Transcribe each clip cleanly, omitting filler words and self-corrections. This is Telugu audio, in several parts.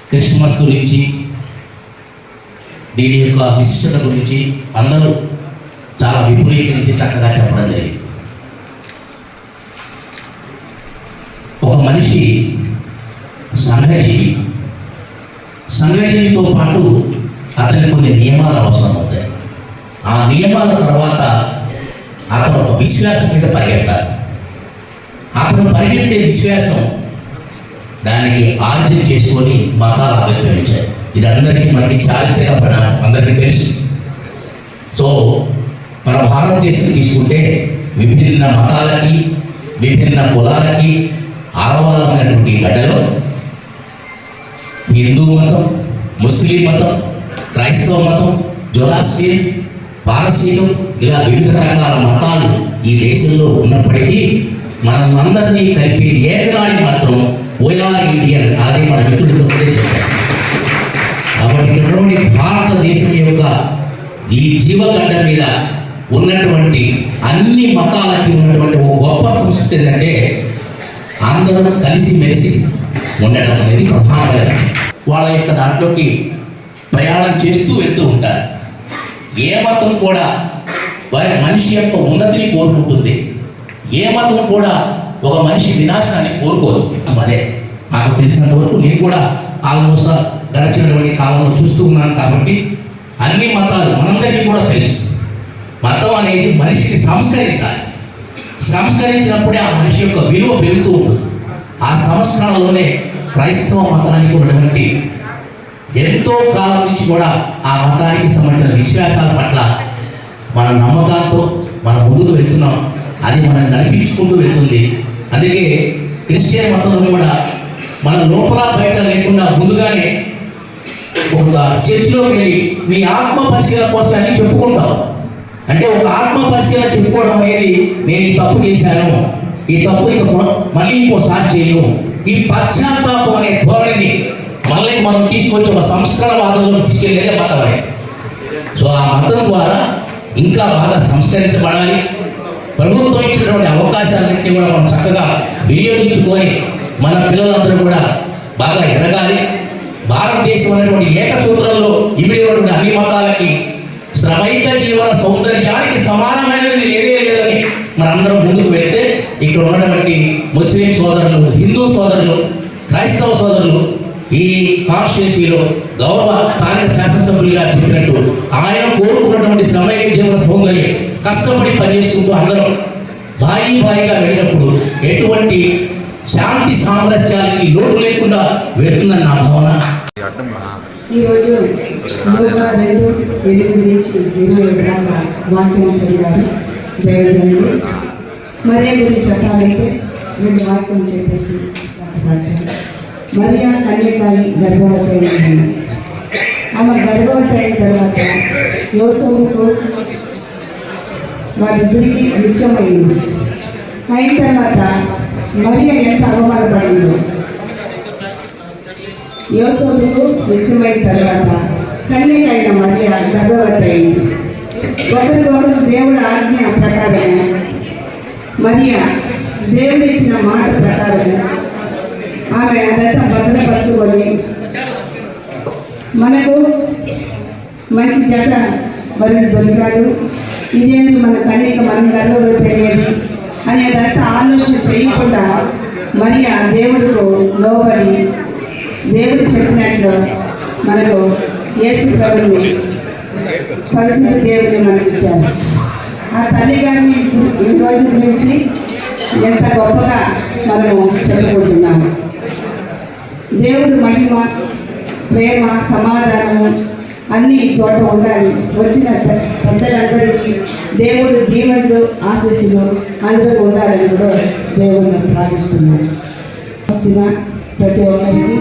క్రిస్మస్ గురించి దీని యొక్క విశిష్టత గురించి అందరూ చాలా విపులీకరించి చక్కగా చెప్పడం జరిగింది. ఒక మనిషి సంఘజీవితో పాటు అతనికి కొన్ని నియమాలు అవసరం అవుతాయి. ఆ నియమాల తర్వాత అతను ఒక విశ్వాసం మీద పరిగెడతాడు. అతను పరిగెత్తే విశ్వాసం దానికి ఆర్జన చేసుకొని మతాలు ఆవిర్భవించాయి. ఇది అందరికీ మనకి చారిత్రక పరిణామం, అందరికీ తెలుసు. సో మన భారతదేశం తీసుకుంటే విభిన్న మతాలకి విభిన్న కులాలకి ఆరవాలమైనటువంటి గడ్డలో హిందూ మతం, ముస్లిం మతం, క్రైస్తవ మతం, జొరాస్ట్రియన్, పారసీకం, ఇలా వివిధ రకాల మతాలు ఈ దేశంలో ఉన్నప్పటికీ మనమందరినీ కలిపి ఏకనాడి మాత్రం ఓఆర్ ఇండియన్ అని మన మిత్రులతో చెప్పారు. కాబట్టి ఇటువంటి భారతదేశం యొక్క ఈ జీవగడ్డ మీద ఉన్నటువంటి అన్ని మతాలకి ఉన్నటువంటి ఒక గొప్ప సంస్కృతి ఏంటంటే అందరం కలిసి మెలిసి ఉండడం అనేది ప్రధానమైన వాళ్ళ యొక్క దాంట్లోకి ప్రయాణం చేస్తూ వెళ్తూ ఉంటారు. ఏ మతం కూడా వారి మనిషి యొక్క ఉన్నతిని కోరుకుంటుంది. ఏ మతం కూడా ఒక మనిషి వినాశనాన్ని కోరుకోదు. అదే నాకు తెలిసినంత వరకు నేను కూడా ఆల్మోస్ట్ గడిచినటువంటి కాలంలో చూస్తూ ఉన్నాను. కాబట్టి అన్ని మతాలు మనందరికీ కూడా తెలుసు. మతం అనేది మనిషిని సంస్కరించాలి. సంస్కరించినప్పుడే ఆ మనిషి యొక్క విలువ పెరుగుతూ ఉంటుంది. ఆ సంస్కరణలోనే క్రైస్తవ మతానికి ఉన్నటువంటి ఎంతో కాలం నుంచి కూడా ఆ మతానికి సంబంధించిన విశ్వాసాల పట్ల మన నమ్మకాలతో మనం ముందుకు వెళ్తున్నాం. అది మనం నడిపించుకుంటూ వెళ్తుంది. అందుకే క్రిస్టియన్ మతంలో కూడా మన లోపల బయట లేకుండా ముందుగానే ఒక చర్చిలోకి వెళ్ళి మీ ఆత్మ పరిశీలన కోసం అని చెప్పుకుంటాం. అంటే ఒక ఆత్మ పరిశీలన చెప్పుకోవడం అనేది నేను ఈ తప్పు చేశాను, ఈ తప్పు మళ్ళీ ఇంకోసారి చేయను, ఈ పశ్చాత్తాపం అనే ధోరణిని మళ్ళీ మనం తీసుకొచ్చి ఒక సంస్కరణవాదంలో తీసుకెళ్ళేదే మతం అనేది. సో ఆ మతం ద్వారా ఇంకా బాగా సంస్కరించబడాలి. ప్రభుత్వం ఇచ్చినటువంటి అవకాశాలన్నింటినీ కూడా మనం చక్కగా వినియోగించుకొని మన పిల్లలందరూ కూడా బాగా ఎదగాలి. భారతదేశం అనేటువంటి ఏకసూత్రంలో ఇమిడినటువంటి అన్ని మతాలకి శ్రమైక జీవన సౌందర్యానికి సమానమైనది ఏదే లేదని మనందరం ముందుకు వెళ్తే ఇక్కడ ఉన్నటువంటి ముస్లిం సోదరులు, హిందూ సోదరులు, క్రైస్తవ సోదరులు ఈ కాన్స్టిట్యున్సీలో గౌరవ స్థానిక శాసనసభ్యులుగా చెప్పినట్టు ఆయన కోరుకున్నటువంటి శ్రమైక జీవన సౌందర్యం కష్టపడి పనిచేసుకుంటూ అందరం భాయిగా వెళ్ళినప్పుడు ఎటువంటి శాంతి సామరస్యాలకి లోటు లేకుండా వెళ్తుందని నా భావన. ఈరోజు 2:8 నుంచి 27 దాకా వాక్యం చదివారు దైవజనులు. మరియ గురించి చెప్పాలంటే 2 వాక్యం చెప్పేసి మరియా కన్యకాయి గర్భవతి అయింది. ఆమె గర్భవతి అయిన తర్వాత యోసేపుకు వారిద్దరికి నిత్యమైంది. అయిన తర్వాత మరియ ఎంత అవమానపడిందో. యోసేపుకు నిత్యమైన తర్వాత కన్యకైన మరియ గర్భవతి అయింది. ఒకరికొకరు దేవుడి ఆజ్ఞ ప్రకారము మరియ దేవుడు ఇచ్చిన మాట ప్రకారము ఆమె అదంతా భద్రపరచుకొని మనకు మంచి జత వరుడు దొరికాడు, ఇదేంటి మన కన్యక మనం గర్భవతి అయ్యేది అనేదంతా ఆలోచన చేయకుండా మరియ దేవుడికి లోబడి దేవుడు చెప్పినట్లు మనకు యేసు ప్రభుని పరిశుద్ధ దేవుని మనకి ఇచ్చారు. ఆ తల్లి గారిని ఈ రోజు గురించి ఎంత గొప్పగా మనము చెప్పుకుంటున్నాము. దేవుడు మహిమ, ప్రేమ, సమాధానము అన్నీ ఈ చోట ఉండాలి. వచ్చిన పెద్దలందరికీ దేవుడు దీవెనలు, ఆశీస్సులు అందరూ ఉండాలని కూడా దేవుడిని ప్రార్థిస్తున్నాను. ప్రతి ఒక్కరికి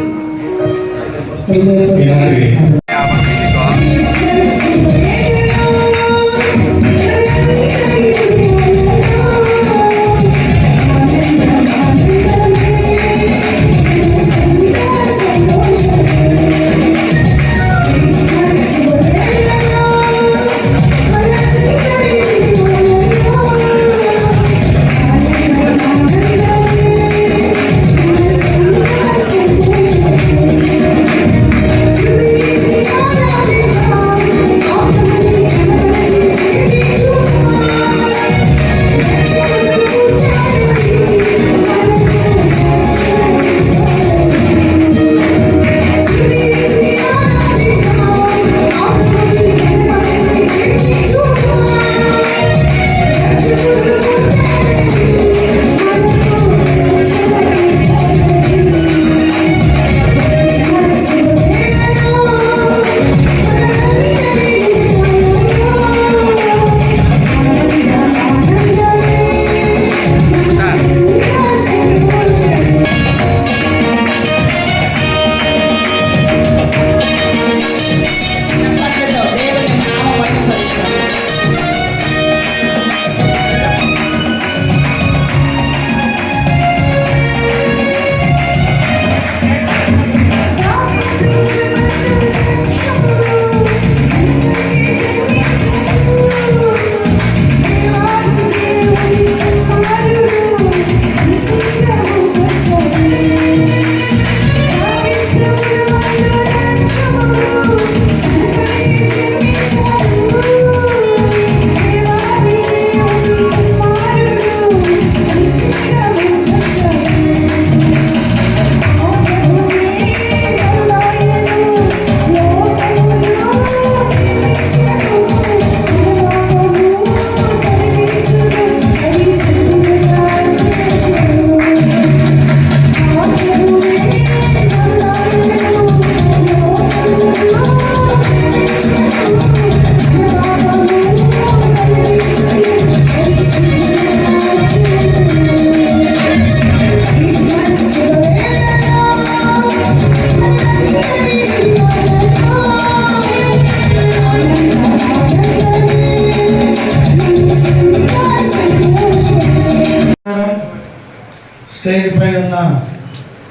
స్టేజ్ పై ఉన్న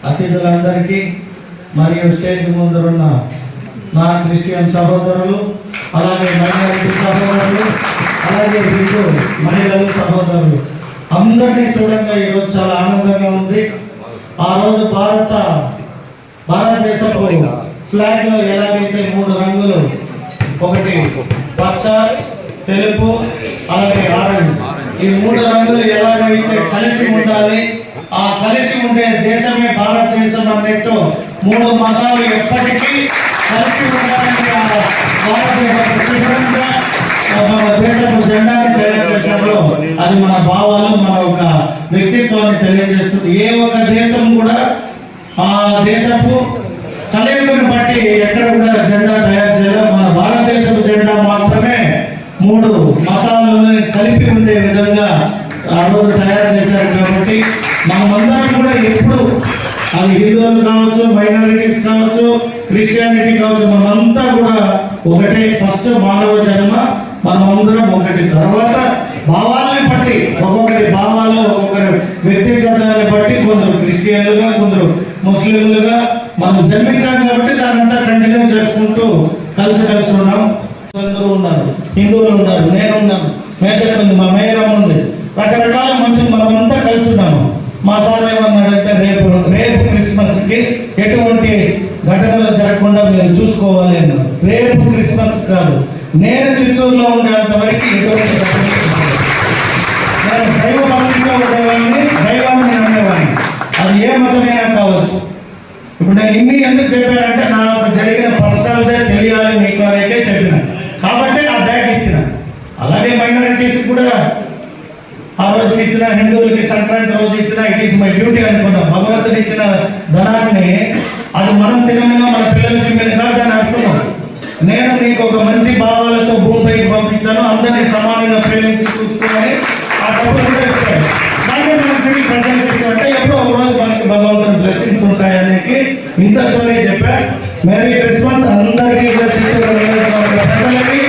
అతిథులందరికీ మరియు స్టేజ్ ముందరున్న నా క్రిస్టియన్ సహోదరులు, అలాగే మైనారిటీ సహోదరులు, అలాగే హిందూ మహిళలు సహోదరులు అందరినీ చూడంగా ఈరోజు చాలా ఆనందంగా ఉంది. ఆ రోజు భారతదేశపు ఫ్లాగ్లో ఎలాగైతే 3 రంగులు, ఒకటి పచ్చ, తెలుపు, అలాగే ఆరెంజ్, ఈ 3 రంగులు ఎలాగైతే కలిసి ఉండాలి, ఆ కలిసి ఉండే దేశమే భారతదేశం అన్నట్టు 3 మతాలు ఎప్పటికీ కలిసి ఉండాలని భారతదేశంగా మన దేశపు జెండాని తయారు చేశారో అది మన భావాలు, మన ఒక వ్యక్తిత్వాన్ని తెలియజేస్తుంది. ఏ ఒక దేశం కూడా ఆ దేశపు కలయికను బట్టి ఎక్కడ కూడా జెండా తయారు చేయడం, మన భారతదేశపు జెండా మాత్రమే 3 మతాలను కలిపి ఉండే విధంగా ఆ రోజు తయారు చేశారు. కాబట్టి మనమందరం కూడా ఎప్పుడు అది హిందువులు కావచ్చు, మైనారిటీస్ కావచ్చు, క్రిస్టియానిటీ కావచ్చు, మనమంతా కూడా ఒకటే. ఫస్ట్ మానవ జన్మ, మనమందరం ఒకటి. తర్వాత భావాలని బట్టి, ఒక్కొక్కరి భావాలు, ఒక్కొక్కరి వ్యక్తిగతాన్ని బట్టి కొందరు క్రిస్టియన్లుగా, కొందరు ముస్లింలుగా మనం జన్మించాం. కాబట్టి దాన్ని అంతా కంటిన్యూ చేసుకుంటూ కలిసి ఉన్నాం. అందరూ ఉన్నారు, హిందువులు ఉన్నారు, నేను ఉన్నాను, మేషక్ ఉంది, మా మేరం ఉంది, రకరకాల మనుషులు మనమంతా కలిసి ఉన్నాము. మా సార్ ఏమన్నాడంటే రేపు క్రిస్మస్కి ఎటువంటి ఘటనలు జరగకుండా మీరు చూసుకోవాలి అన్నారు. రేపు క్రిస్మస్ కాదు, నేను చిత్తూరులో ఉండేంత వరకు ఎటువంటి నేను దైవ భక్తిలో ఉండేవాడిని, దైవాన్ని నమ్మేవాడిని, అది ఏ మతమైనా కావచ్చు. ఇప్పుడు నేను ఇన్ని ఎందుకు చెప్పానంటే నాకు జరిగిన పర్సనల్దే తెలియాలి మీకు అనేకే చెప్పిన, కాబట్టి ఆ బ్యాగ్ ఇచ్చిన. అలాగే మైనారిటీస్ కూడా ఆ రోజుకి ఇచ్చిన, హిందువులకి సంక్రాంతి రోజు ఇచ్చిన, ఇట్ ఈస్ మై డ్యూటీ అనుకున్నాం. భగవంతుడు ఇచ్చిన ధనాన్ని అది మనం తినమన్నా మన పిల్లలు తినని కాదు, దాని అర్థం నేను నీకు ఒక మంచి భావాలతో భూమిపైకి పంపించాను, అందరినీ సమానంగా ప్రేమించి చూసుకుని ఆ డబ్బులు కూడా ఇచ్చాడు. దాన్ని మనం తిరిగి ప్రజలకు ఇస్తామంటే ఎప్పుడో ఒక రోజు మనకి భగవంతుని బ్లెస్సింగ్స్ ఉంటాయనేకి ఇంత స్టోరీ చెప్పా. మేరీ క్రిస్మస్ అందరికీ కూడా చిత్తూరు ప్రజలకి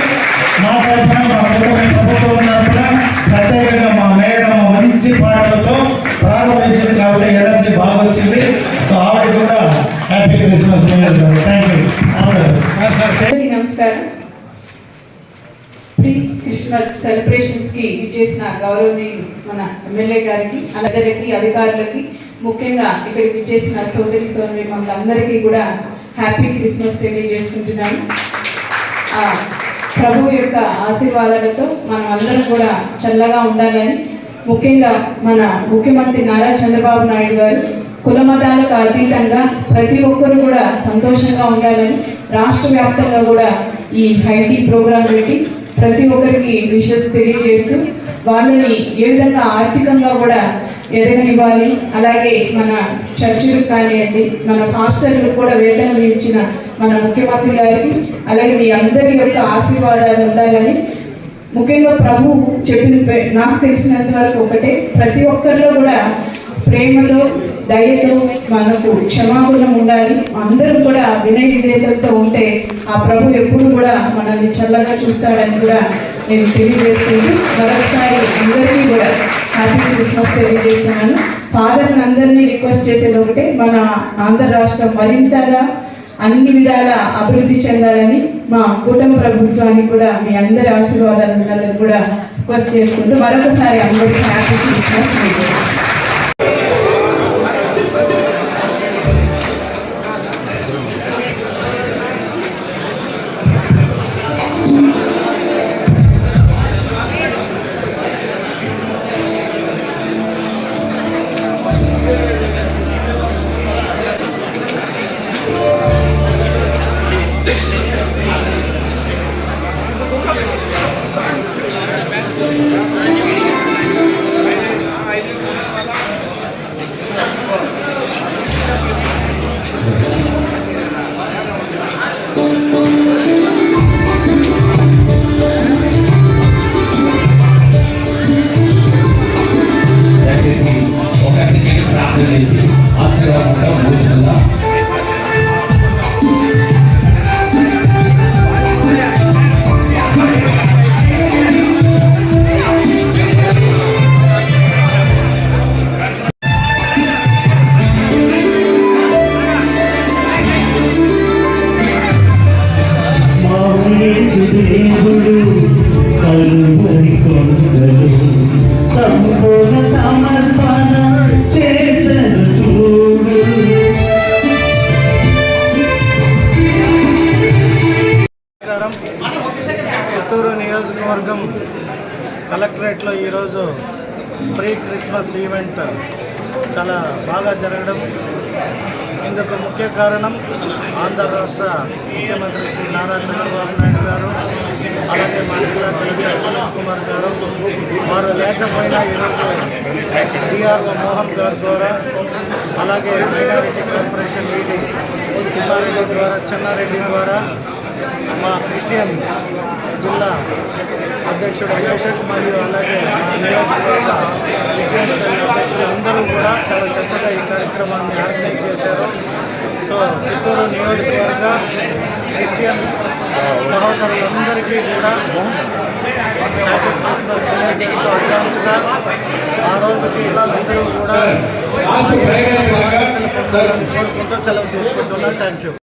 మా తరఫున, మా ప్రభుత్వం తరఫున ప్రత్యేకంగా మా మేరమ్మ మంచి పాటలతో ప్రారంభించింది కాబట్టి ఎనర్జీ బాగా వచ్చింది. సో ఆవిడ కూడా హ్యాపీ క్రిస్మస్. Thank you. నమస్కారం. ప్రీ క్రిస్మస్ సెలబ్రేషన్స్ కి ఇచ్చేసిన గౌరవనీయులు మన ఎమ్మెల్యే గారికి, అందరికి, అధికారులకి, ముఖ్యంగా ఇక్కడికి ఇచ్చేసిన సోదరి అందరికీ కూడా హ్యాపీ క్రిస్మస్ తెలియజేసుకుంటున్నాను. ప్రభు యొక్క ఆశీర్వాదాలతో మనం అందరం కూడా చల్లగా ఉండాలని, ముఖ్యంగా మన ముఖ్యమంత్రి నారా చంద్రబాబు నాయుడు గారు కులమతాలకు అతీతంగా ప్రతి ఒక్కరు కూడా సంతోషంగా ఉండాలని రాష్ట్ర వ్యాప్తంగా కూడా ఈ హైటీ ప్రోగ్రాం పెట్టి ప్రతి ఒక్కరికి విషెస్ తెలియజేస్తూ వాళ్ళని ఏ విధంగా ఆర్థికంగా కూడా ఎదగనివ్వాలి, అలాగే మన చర్చిలకు కానివ్వండి, మన హాస్టల్లకు కూడా వేతనం ఇచ్చిన మన ముఖ్యమంత్రి గారికి, అలాగే మీ అందరి యొక్క ఆశీర్వాదాలు ఉండాలని, ముఖ్యంగా ప్రభు చెప్పిన నాకు తెలిసినంత వరకు ఒకటే, ప్రతి ఒక్కరిలో కూడా ప్రేమతో, దయతో, మనకు క్షమాగుణం ఉండాలి. అందరూ కూడా వినయ విధేయతలతో ఉంటే ఆ ప్రభు ఎప్పుడు కూడా మనల్ని చల్లగా చూస్తాడని కూడా నేను తెలియజేసుకుంటూ మరొకసారి అందరికీ కూడా హ్యాపీ క్రిస్మస్ తెలియజేస్తున్నాను. ఫాదర్ని అందరినీ రిక్వెస్ట్ చేసేది ఒకటే, మన ఆంధ్ర రాష్ట్రం మరింతగా అన్ని విధాల అభివృద్ధి చెందాలని, మా కూటమి ప్రభుత్వానికి కూడా మీ అందరి ఆశీర్వాదాలు ఉండాలని కూడా రిక్వెస్ట్ చేసుకుంటూ మరొకసారి అందరికీ హ్యాపీ క్రిస్మస్. క్రిస్మస్ ఈవెంట్ చాలా బాగా జరగడం, ఇందుకు ముఖ్య కారణం ఆంధ్ర రాష్ట్ర ముఖ్యమంత్రి శ్రీ నారా చంద్రబాబు నాయుడు గారు, అలాగే మా జిల్లా కలెక్టర్ సునీల్ కుమార్ గారు. వారు లేకపోయినా ఈరోజు డిఆర్ఓ మోహన్ గారి ద్వారా, అలాగే మైనారిటీ కార్పొరేషన్ ఈడీ తిమ్మారెడ్డి ద్వారా, చెన్నారెడ్డి ద్వారా, మా క్రిస్టియన్ జిల్లా అధ్యక్షుడు అభిషేక్ మరియు అలాగే మా నియోజకవర్గ క్రిస్టియన్ సంఘ అధ్యక్షులు అందరూ కూడా చాలా చక్కగా ఈ కార్యక్రమాన్ని ఆర్గనైజ్ చేశారు. సో చిత్తూరు నియోజకవర్గ క్రిస్టియన్ సహోదరులందరికీ కూడా హ్యాపీ క్రిస్మస్ తెలియజేస్తూ అడ్వాన్స్గా ఆ రోజుకి అందరూ కూడా కోరుకుంటూ సెలవు తీసుకుంటున్నాను. Thank you.